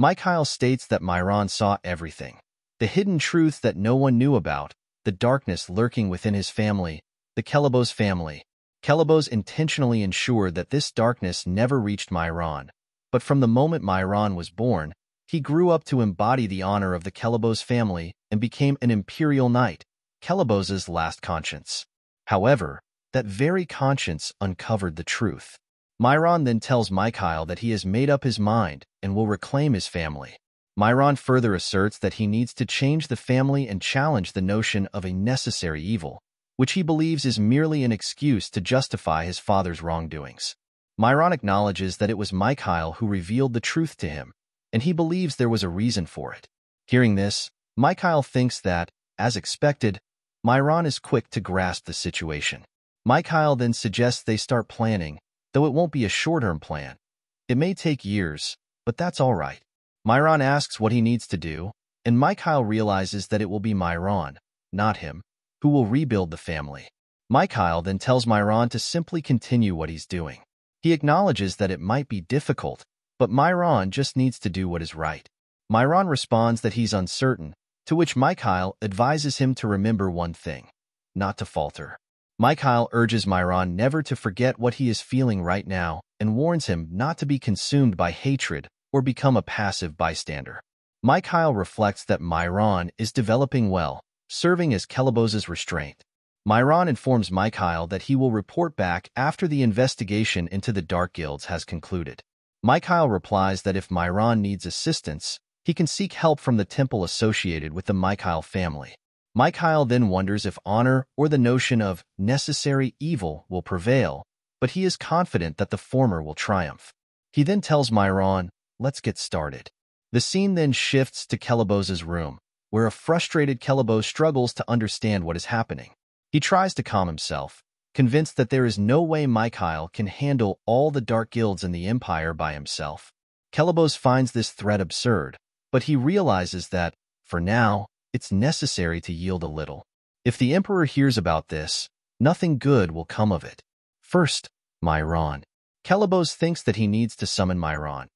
Mikhail states that Myron saw everything. The hidden truths that no one knew about, the darkness lurking within his family, the Kelebos family. Kelebos intentionally ensured that this darkness never reached Myron. But from the moment Myron was born, he grew up to embody the honor of the Kelebos family and became an imperial knight, Kelebos's last conscience. However, that very conscience uncovered the truth. Myron then tells Mikhail that he has made up his mind and will reclaim his family. Myron further asserts that he needs to change the family and challenge the notion of a necessary evil, which he believes is merely an excuse to justify his father's wrongdoings. Myron acknowledges that it was Mikhail who revealed the truth to him, and he believes there was a reason for it. Hearing this, Mikhail thinks that, as expected, Myron is quick to grasp the situation. Mikhail then suggests they start planning, though it won't be a short-term plan. It may take years, but that's all right. Myron asks what he needs to do, and Mikhail realizes that it will be Myron, not him, who will rebuild the family. Mikhail then tells Myron to simply continue what he's doing. He acknowledges that it might be difficult, but Myron just needs to do what is right. Myron responds that he's uncertain, to which Mikhail advises him to remember one thing: not to falter. Mikhail urges Myron never to forget what he is feeling right now and warns him not to be consumed by hatred or become a passive bystander. Mikhail reflects that Myron is developing well, serving as Kelebos's restraint. Myron informs Mikhail that he will report back after the investigation into the Dark Guilds has concluded. Mikhail replies that if Myron needs assistance, he can seek help from the temple associated with the Mikhail family. Mikhail then wonders if honor or the notion of necessary evil will prevail, but he is confident that the former will triumph. He then tells Myron, "Let's get started." The scene then shifts to Kelebos's room, where a frustrated Kelebos struggles to understand what is happening. He tries to calm himself, convinced that there is no way Mikhail can handle all the Dark Guilds in the Empire by himself. Kelebos finds this threat absurd, but he realizes that, for now, it's necessary to yield a little. If the Emperor hears about this, nothing good will come of it. First, Myron. Kelebos thinks that he needs to summon Myron.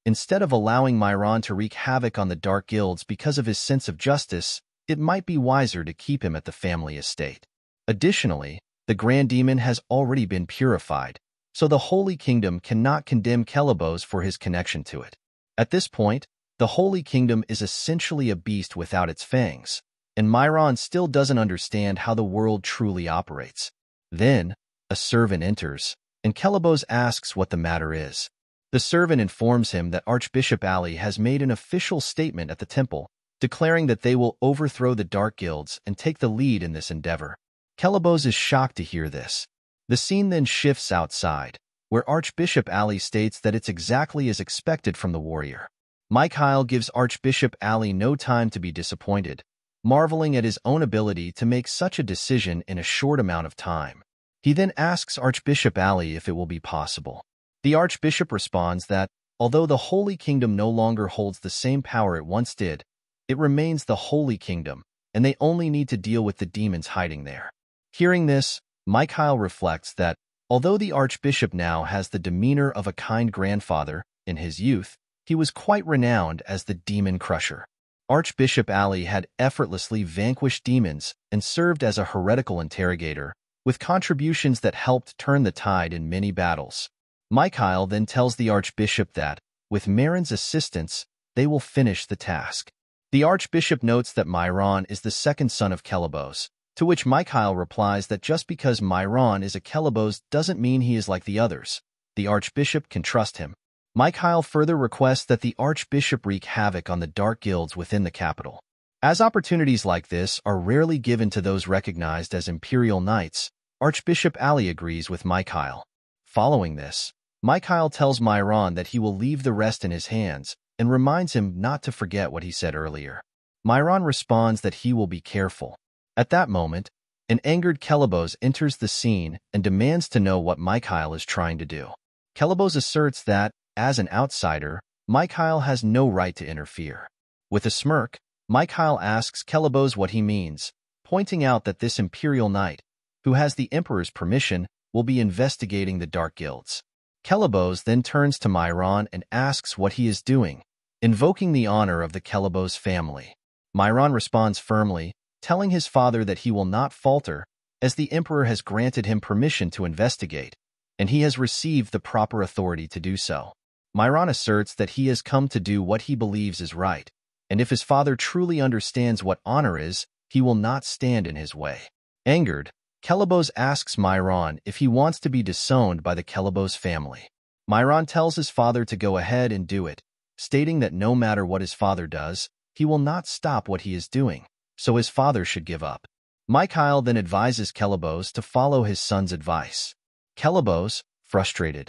Instead of allowing Myron to wreak havoc on the Dark Guilds because of his sense of justice, it might be wiser to keep him at the family estate. Additionally, the Grand Demon has already been purified, so the Holy Kingdom cannot condemn Kelebos for his connection to it. At this point, the Holy Kingdom is essentially a beast without its fangs, and Myron still doesn't understand how the world truly operates. Then, a servant enters, and Kelebos asks what the matter is. The servant informs him that Archbishop Ali has made an official statement at the temple, declaring that they will overthrow the Dark Guilds and take the lead in this endeavor. Kelebos is shocked to hear this. The scene then shifts outside, where Archbishop Ali states that it's exactly as expected from the warrior. Mikhail gives Archbishop Ali no time to be disappointed, marveling at his own ability to make such a decision in a short amount of time. He then asks Archbishop Ali if it will be possible. The Archbishop responds that, although the Holy Kingdom no longer holds the same power it once did, it remains the Holy Kingdom, and they only need to deal with the demons hiding there. Hearing this, Mikhail reflects that, although the Archbishop now has the demeanor of a kind grandfather, in his youth, he was quite renowned as the Demon Crusher. Archbishop Ali had effortlessly vanquished demons and served as a heretical interrogator, with contributions that helped turn the tide in many battles. Mikhail then tells the Archbishop that, with Marin's assistance, they will finish the task. The Archbishop notes that Myron is the second son of Kelebos, to which Mikhail replies that just because Myron is a Kelebos doesn't mean he is like the others. The Archbishop can trust him. Mikhail further requests that the Archbishop wreak havoc on the Dark Guilds within the capital. As opportunities like this are rarely given to those recognized as Imperial Knights, Archbishop Ali agrees with Mikhail. Following this, Mikhail tells Myron that he will leave the rest in his hands and reminds him not to forget what he said earlier. Myron responds that he will be careful. At that moment, an angered Kelebos enters the scene and demands to know what Mikhail is trying to do. Kelebos asserts that, as an outsider, Mikhail has no right to interfere. With a smirk, Mikhail asks Kelebos what he means, pointing out that this Imperial Knight, who has the Emperor's permission, will be investigating the Dark Guilds. Kelebos then turns to Myron and asks what he is doing, invoking the honor of the Kelebos family. Myron responds firmly, telling his father that he will not falter, as the emperor has granted him permission to investigate, and he has received the proper authority to do so. Myron asserts that he has come to do what he believes is right, and if his father truly understands what honor is, he will not stand in his way. Angered, Kelebos asks Myron if he wants to be disowned by the Kelebos family. Myron tells his father to go ahead and do it, stating that no matter what his father does, he will not stop what he is doing, so his father should give up. Mikhail then advises Kelebos to follow his son's advice. Kelebos, frustrated,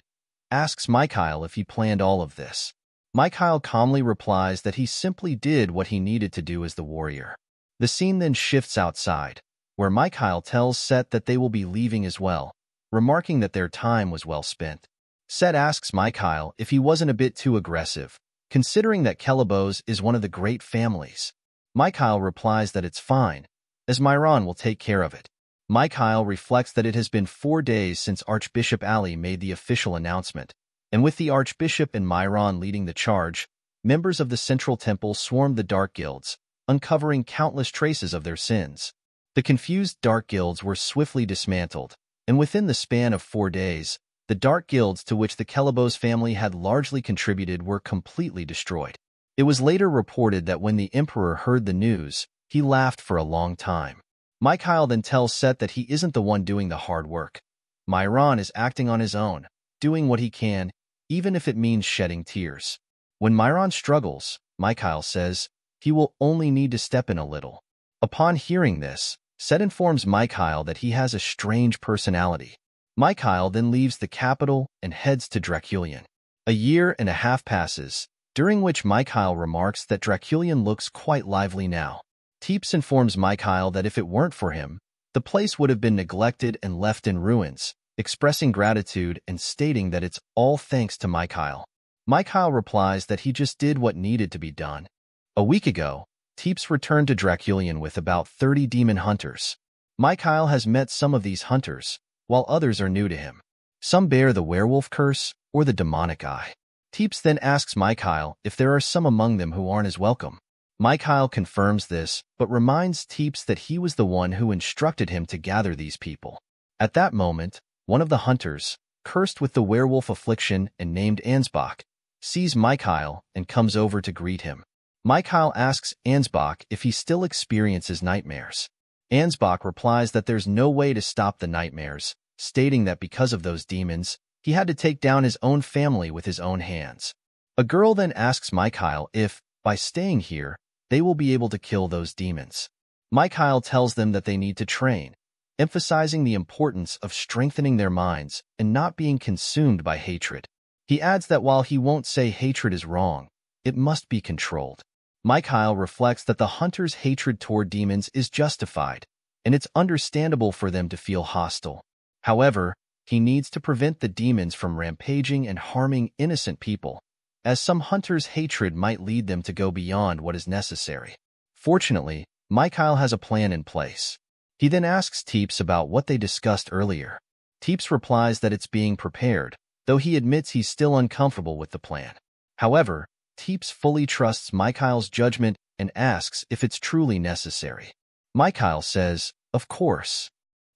asks Mikhail if he planned all of this. Mikhail calmly replies that he simply did what he needed to do as the warrior. The scene then shifts outside, where Mikhail tells Set that they will be leaving as well, remarking that their time was well spent. Set asks Mikhail if he wasn't a bit too aggressive, considering that Kelebos is one of the great families. Mikhail replies that it's fine, as Myron will take care of it. Mikhail reflects that it has been 4 days since Archbishop Ali made the official announcement, and with the Archbishop and Myron leading the charge, members of the Central Temple swarmed the Dark Guilds, uncovering countless traces of their sins. The confused Dark Guilds were swiftly dismantled, and within the span of 4 days, the Dark Guilds to which the Kelebos family had largely contributed were completely destroyed. It was later reported that when the Emperor heard the news, he laughed for a long time. Mikhail then tells Set that he isn't the one doing the hard work. Myron is acting on his own, doing what he can, even if it means shedding tears. When Myron struggles, Mikhail says, he will only need to step in a little. Upon hearing this, Set informs Mikhail that he has a strange personality. Mikhail then leaves the capital and heads to Draculion. A year and a half passes, during which Mikhail remarks that Draculion looks quite lively now. Teeps informs Mikhail that if it weren't for him, the place would have been neglected and left in ruins, expressing gratitude and stating that it's all thanks to Mikhail. Mikhail replies that he just did what needed to be done. A week ago, Teeps returned to Draculion with about 30 demon hunters. Mikhail has met some of these hunters, while others are new to him. Some bear the werewolf curse or the demonic eye. Teeps then asks Mikhail if there are some among them who aren't as welcome. Mikhail confirms this, but reminds Teeps that he was the one who instructed him to gather these people. At that moment, one of the hunters, cursed with the werewolf affliction and named Ansbach, sees Mikhail and comes over to greet him. Mikhail asks Ansbach if he still experiences nightmares. Ansbach replies that there's no way to stop the nightmares, stating that because of those demons, he had to take down his own family with his own hands. A girl then asks Mikhail if, by staying here, they will be able to kill those demons. Mikhail tells them that they need to train, emphasizing the importance of strengthening their minds and not being consumed by hatred. He adds that while he won't say hatred is wrong, it must be controlled. Mikhail reflects that the hunter's hatred toward demons is justified, and it's understandable for them to feel hostile. However, he needs to prevent the demons from rampaging and harming innocent people, as some hunters' hatred might lead them to go beyond what is necessary. Fortunately, Mikhail has a plan in place. He then asks Teeps about what they discussed earlier. Teeps replies that it's being prepared, though he admits he's still uncomfortable with the plan. However, Teeps fully trusts Mikhail's judgment and asks if it's truly necessary. Mikhail says, of course.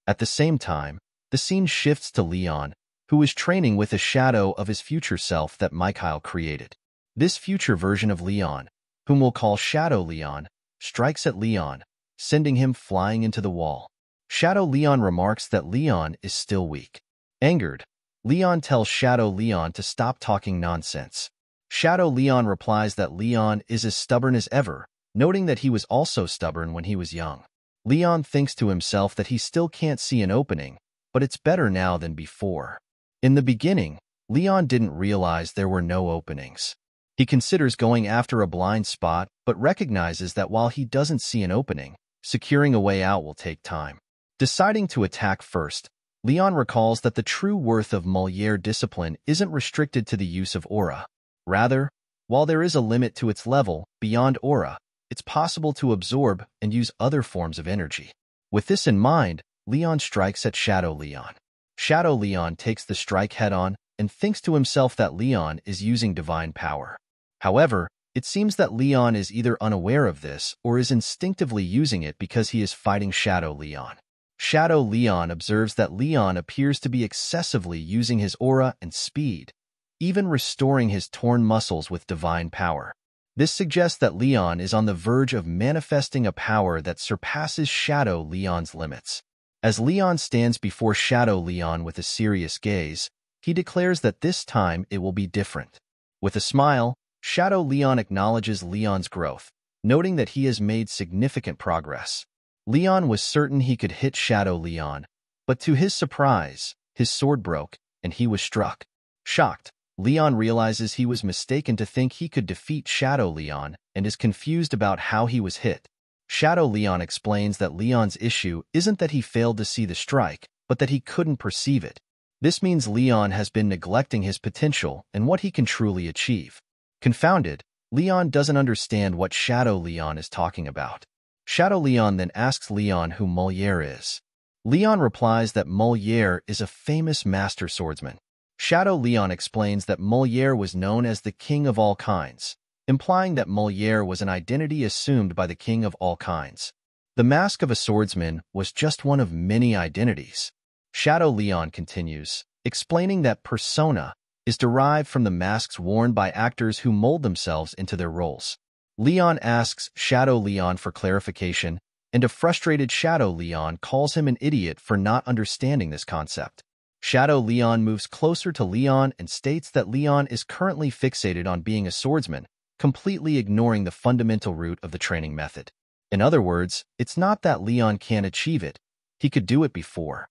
At the same time, the scene shifts to Leon, who is training with a shadow of his future self that Mikhail created. This future version of Leon, whom we'll call Shadow Leon, strikes at Leon, sending him flying into the wall. Shadow Leon remarks that Leon is still weak. Angered, Leon tells Shadow Leon to stop talking nonsense. Shadow Leon replies that Leon is as stubborn as ever, noting that he was also stubborn when he was young. Leon thinks to himself that he still can't see an opening, but it's better now than before. In the beginning, Leon didn't realize there were no openings. He considers going after a blind spot, but recognizes that while he doesn't see an opening, securing a way out will take time. Deciding to attack first, Leon recalls that the true worth of Molière discipline isn't restricted to the use of aura. Rather, while there is a limit to its level, beyond aura, it's possible to absorb and use other forms of energy. With this in mind, Leon strikes at Shadow Leon. Shadow Leon takes the strike head-on and thinks to himself that Leon is using divine power. However, It seems that Leon is either unaware of this or is instinctively using it because he is fighting Shadow Leon. Shadow Leon observes that Leon appears to be excessively using his aura and speed, even restoring his torn muscles with divine power. This suggests that Leon is on the verge of manifesting a power that surpasses Shadow Leon's limits. As Leon stands before Shadow Leon with a serious gaze, he declares that this time it will be different. With a smile, Shadow Leon acknowledges Leon's growth, noting that he has made significant progress. Leon was certain he could hit Shadow Leon, but to his surprise, his sword broke, and he was struck. Shocked, Leon realizes he was mistaken to think he could defeat Shadow Leon and is confused about how he was hit. Shadow Leon explains that Leon's issue isn't that he failed to see the strike, but that he couldn't perceive it. This means Leon has been neglecting his potential and what he can truly achieve. Confounded, Leon doesn't understand what Shadow Leon is talking about. Shadow Leon then asks Leon who Moliere is. Leon replies that Moliere is a famous master swordsman. Shadow Leon explains that Moliere was known as the king of all kinds, implying that Moliere was an identity assumed by the king of all kinds. The mask of a swordsman was just one of many identities. Shadow Leon continues, explaining that persona is derived from the masks worn by actors who mold themselves into their roles. Leon asks Shadow Leon for clarification, and a frustrated Shadow Leon calls him an idiot for not understanding this concept. Shadow Leon moves closer to Leon and states that Leon is currently fixated on being a swordsman, completely ignoring the fundamental root of the training method. In other words, it's not that Leon can't achieve it. He could do it before.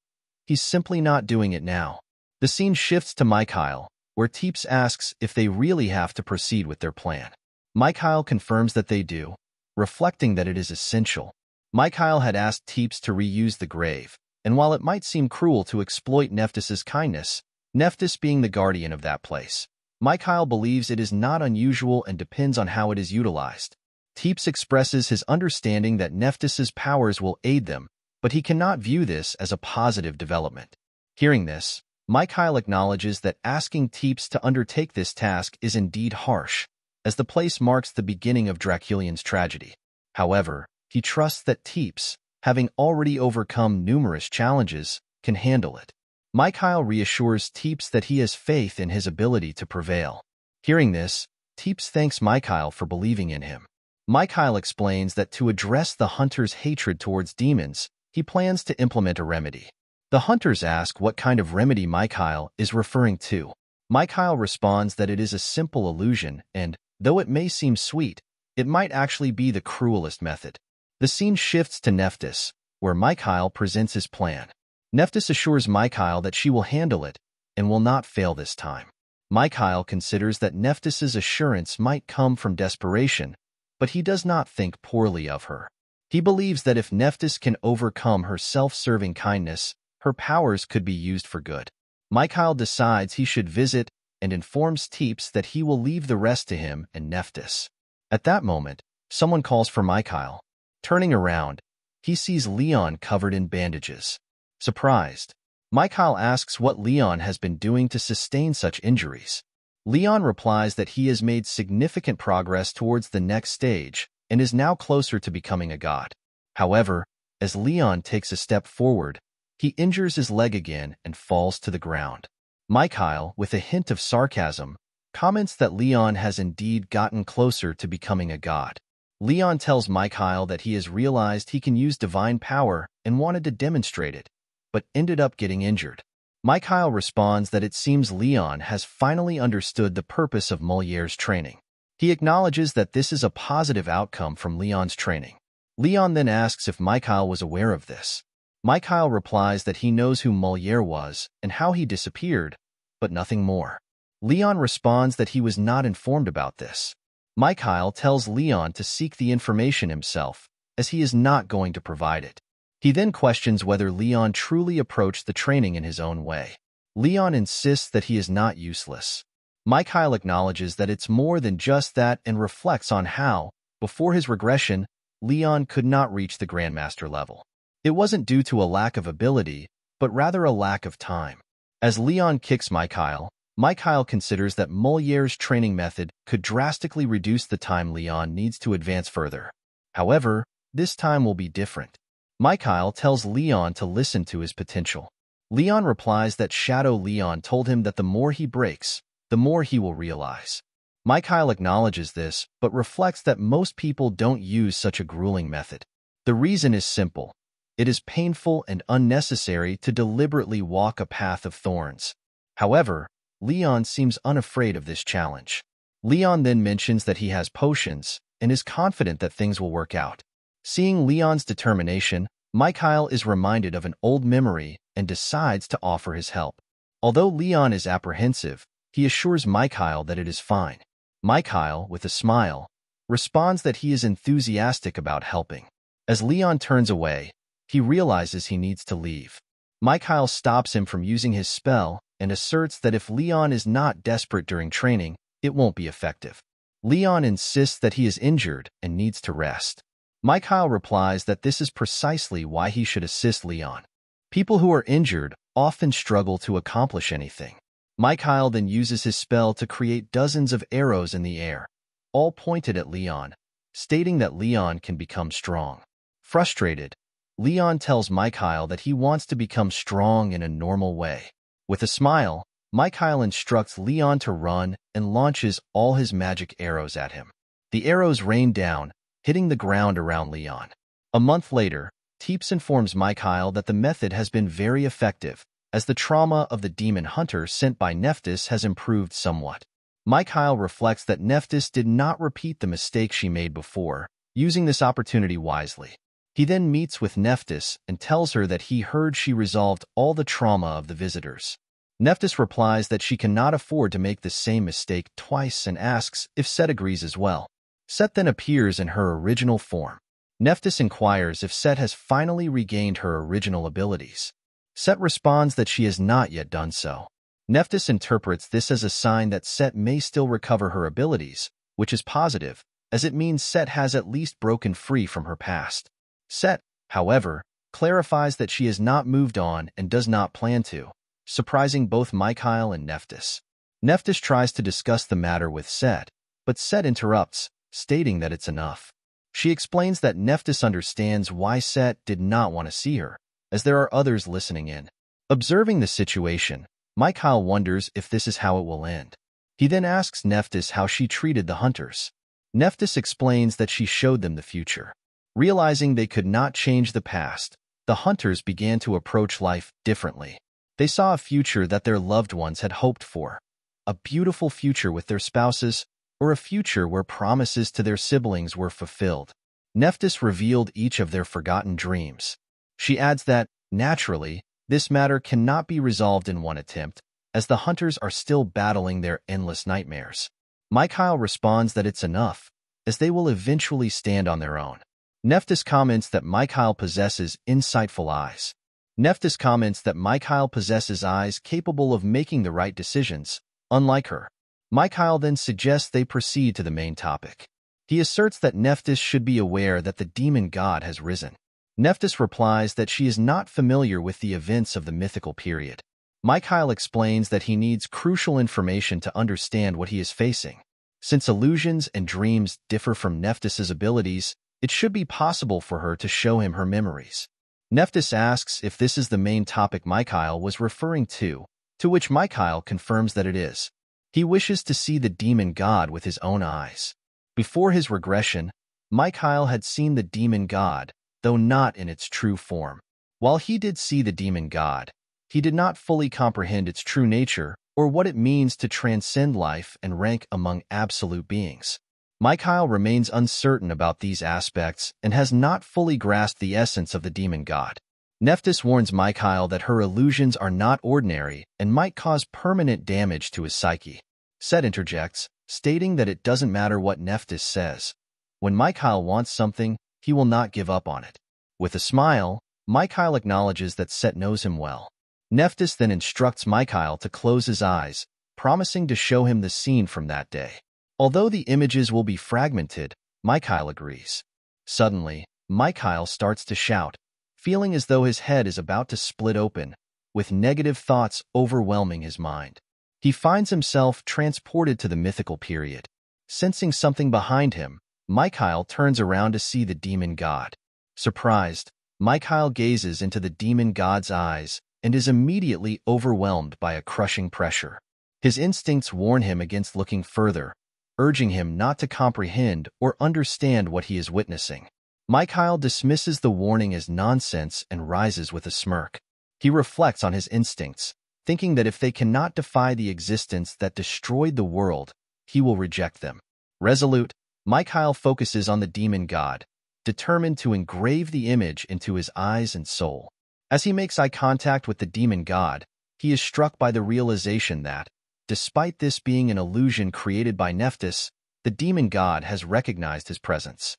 He's simply not doing it now. The scene shifts to Mikhail, where Teeps asks if they really have to proceed with their plan. Mikhail confirms that they do, reflecting that it is essential. Mikhail had asked Teeps to reuse the grave, and while it might seem cruel to exploit Nephthys's kindness, Nephthys being the guardian of that place, Mikhail believes it is not unusual and depends on how it is utilized. Teeps expresses his understanding that Nephthys's powers will aid them, but he cannot view this as a positive development. Hearing this, Mikhail acknowledges that asking Teeps to undertake this task is indeed harsh, as the place marks the beginning of Draculian's tragedy. However, he trusts that Teeps, having already overcome numerous challenges, can handle it. Mikhail reassures Teeps that he has faith in his ability to prevail. Hearing this, Teeps thanks Mikhail for believing in him. Mikhail explains that to address the hunter's hatred towards demons, he plans to implement a remedy. The hunters ask what kind of remedy Mikhail is referring to. Mikhail responds that it is a simple illusion and, though it may seem sweet, it might actually be the cruelest method. The scene shifts to Nephthys, where Mikhail presents his plan. Nephthys assures Mikhail that she will handle it and will not fail this time. Mikhail considers that Nephthys's assurance might come from desperation, but he does not think poorly of her. He believes that if Nephthys can overcome her self-serving kindness, her powers could be used for good. Mikhail decides he should visit and informs Teeps that he will leave the rest to him and Nephthys. At that moment, someone calls for Mikhail. Turning around, he sees Leon covered in bandages. Surprised, Mikhail asks what Leon has been doing to sustain such injuries. Leon replies that he has made significant progress towards the next stage and is now closer to becoming a god. However, as Leon takes a step forward, he injures his leg again and falls to the ground. Mikhail, with a hint of sarcasm, comments that Leon has indeed gotten closer to becoming a god. Leon tells Mikhail that he has realized he can use divine power and wanted to demonstrate it, but ended up getting injured. Mikhail responds that it seems Leon has finally understood the purpose of Moliere's training. He acknowledges that this is a positive outcome from Leon's training. Leon then asks if Mikhail was aware of this. Mikhail replies that he knows who Moliere was and how he disappeared, but nothing more. Leon responds that he was not informed about this. Mikhail tells Leon to seek the information himself, as he is not going to provide it. He then questions whether Leon truly approached the training in his own way. Leon insists that he is not useless. Mikhail acknowledges that it's more than just that and reflects on how, before his regression, Leon could not reach the Grandmaster level. It wasn't due to a lack of ability, but rather a lack of time. As Leon kicks Mikhail, Mikhail considers that Moliere's training method could drastically reduce the time Leon needs to advance further. However, this time will be different. Mikhail tells Leon to listen to his potential. Leon replies that Shadow Leon told him that the more he breaks, the more he will realize. Mikhail acknowledges this, but reflects that most people don't use such a grueling method. The reason is simple. It is painful and unnecessary to deliberately walk a path of thorns. However, Leon seems unafraid of this challenge. Leon then mentions that he has potions and is confident that things will work out. Seeing Leon's determination, Mikhail is reminded of an old memory and decides to offer his help. Although Leon is apprehensive, he assures Mikhail that it is fine. Mikhail, with a smile, responds that he is enthusiastic about helping. As Leon turns away, he realizes he needs to leave. Mikhail stops him from using his spell and asserts that if Leon is not desperate during training, it won't be effective. Leon insists that he is injured and needs to rest. Mikhail replies that this is precisely why he should assist Leon. People who are injured often struggle to accomplish anything. Mikhail then uses his spell to create dozens of arrows in the air, all pointed at Leon, stating that Leon can become strong. Frustrated, Leon tells Mikhail that he wants to become strong in a normal way. With a smile, Mikhail instructs Leon to run and launches all his magic arrows at him. The arrows rain down, hitting the ground around Leon. A month later, Teeps informs Mikhail that the method has been very effective, as the trauma of the demon hunter sent by Nephthys has improved somewhat. Mikhail reflects that Nephthys did not repeat the mistake she made before, using this opportunity wisely. He then meets with Nephthys and tells her that he heard she resolved all the trauma of the visitors. Nephthys replies that she cannot afford to make the same mistake twice and asks if Set agrees as well. Set then appears in her original form. Nephthys inquires if Set has finally regained her original abilities. Set responds that she has not yet done so. Nephthys interprets this as a sign that Set may still recover her abilities, which is positive, as it means Set has at least broken free from her past. Set, however, clarifies that she has not moved on and does not plan to, surprising both Mikhail and Nephthys. Nephthys tries to discuss the matter with Set, but Set interrupts, stating that it's enough. She explains that Nephthys understands why Set did not want to see her, as there are others listening in. Observing the situation, Mikhail wonders if this is how it will end. He then asks Nephthys how she treated the hunters. Nephthys explains that she showed them the future. Realizing they could not change the past, the hunters began to approach life differently. They saw a future that their loved ones had hoped for, a beautiful future with their spouses, or a future where promises to their siblings were fulfilled. Nephthys revealed each of their forgotten dreams. She adds that, naturally, this matter cannot be resolved in one attempt, as the hunters are still battling their endless nightmares. Mikhail responds that it's enough, as they will eventually stand on their own. Nephthys comments that Mikhail possesses insightful eyes. Nephthys comments that Mikhail possesses eyes capable of making the right decisions, unlike her. Mikhail then suggests they proceed to the main topic. He asserts that Nephthys should be aware that the demon god has risen. Nephthys replies that she is not familiar with the events of the mythical period. Mikhail explains that he needs crucial information to understand what he is facing. Since illusions and dreams differ from Nephthys' abilities, it should be possible for her to show him her memories. Nephthys asks if this is the main topic Mikhail was referring to which Mikhail confirms that it is. He wishes to see the demon god with his own eyes. Before his regression, Mikhail had seen the demon god, though not in its true form. While he did see the demon god, he did not fully comprehend its true nature or what it means to transcend life and rank among absolute beings. Mikhail remains uncertain about these aspects and has not fully grasped the essence of the demon god. Nephthys warns Mikhail that her illusions are not ordinary and might cause permanent damage to his psyche. Set interjects, stating that it doesn't matter what Nephthys says. When Mikhail wants something, he will not give up on it. With a smile, Mikhail acknowledges that Set knows him well. Nephthys then instructs Mikhail to close his eyes, promising to show him the scene from that day. Although the images will be fragmented, Mikhail agrees. Suddenly, Mikhail starts to shout, feeling as though his head is about to split open, with negative thoughts overwhelming his mind. He finds himself transported to the mythical period. Sensing something behind him, Mikhail turns around to see the demon god. Surprised, Mikhail gazes into the demon god's eyes and is immediately overwhelmed by a crushing pressure. His instincts warn him against looking further, urging him not to comprehend or understand what he is witnessing. Mikhail dismisses the warning as nonsense and rises with a smirk. He reflects on his instincts, thinking that if they cannot defy the existence that destroyed the world, he will reject them. Resolute, Mikhail focuses on the demon god, determined to engrave the image into his eyes and soul. As he makes eye contact with the demon god, he is struck by the realization that, despite this being an illusion created by Nephthys, the demon god has recognized his presence.